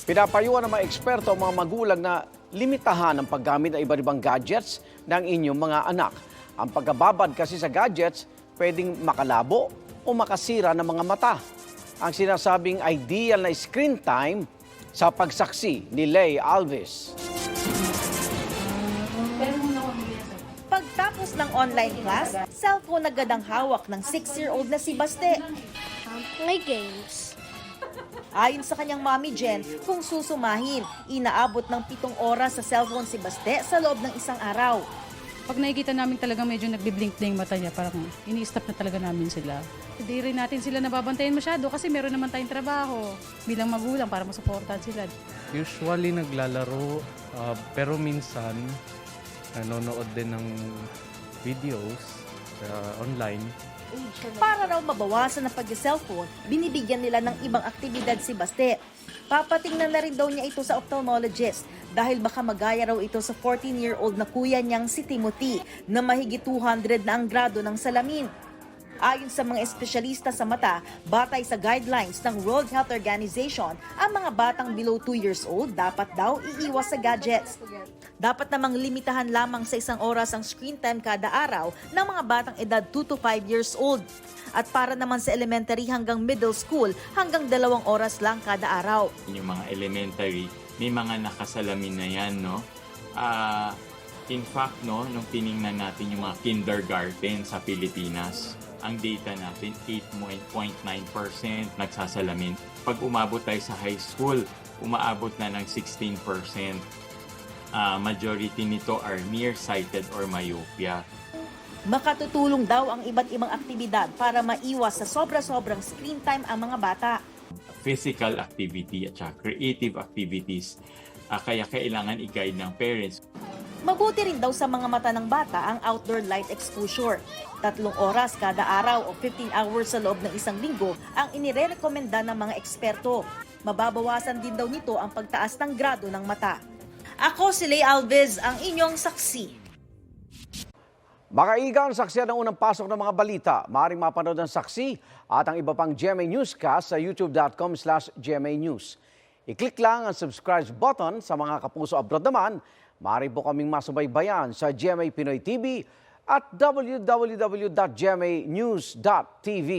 Pinapayuhan ng mga eksperto ang mga magulang na limitahan ang paggamit ng iba't ibang gadgets ng inyong mga anak. Ang pagkababad kasi sa gadgets, pwedeng makalabo o makasira ng mga mata. Ang sinasabing ideal na screen time sa pagsaksi ni Lay Alves. Pagtapos ng online class, cellphone agad ang hawak ng 6-year-old na si Baste. Play games. Ayon sa kanyang mommy Jen, kung susumahin, inaabot ng 7 oras sa cellphone si Baste sa loob ng isang araw. Pag nakikita namin talaga medyo nagbiblink na yung mata niya, parang ini-stop na talaga namin sila. Hindi rin natin sila nababantayan masyado kasi meron naman tayong trabaho bilang magulang para masuportahan sila. Usually naglalaro, pero minsan nanonood din ng videos online. Para raw mabawasan ang pag-cellphone, binibigyan nila ng ibang aktibidad si Baste. Papatingnan na rin daw niya ito sa ophthalmologist dahil baka magaya raw ito sa 14-year-old na kuya niyang si Timothy na mahigit 200 na ang grado ng salamin. Ayon sa mga espesyalista sa mata, batay sa guidelines ng World Health Organization, ang mga batang below 2 years old dapat daw iiwas sa gadgets. Dapat namang limitahan lamang sa 1 oras ang screen time kada araw ng mga batang edad 2 to 5 years old. At para naman sa elementary hanggang middle school, hanggang 2 oras lang kada araw. Yung mga elementary, may mga nakasalamin na yan, no? In fact, no, nung tiningnan natin yung mga kindergarten sa Pilipinas, ang data natin, 8.9% nagsasalamin. Pag umabot tayo sa high school, umaabot na ng 16%. Majority nito are nearsighted or myopia. Makatutulong daw ang iba't ibang aktibidad para maiwas sa sobra-sobrang screen time ang mga bata. Physical activity at saka creative activities, kaya kailangan i-guide ng parents. Mabuti rin daw sa mga mata ng bata ang outdoor light exposure. 3 oras kada araw o 15 hours sa loob ng 1 linggo ang inirerekomenda ng mga eksperto. Mababawasan din daw nito ang pagtaas ng grado ng mata. Ako si Lay Alves, ang inyong saksi. Makaiga ang saksiyan ng unang pasok ng mga balita. Maaaring mapanood ang saksi at ang iba pang GMA Newscast sa youtube.com/GMA News. I-click lang ang subscribe button. Sa mga kapuso abroad naman, maaari po kaming masubaybayan sa GMA Pinoy TV at www.gmanews.tv.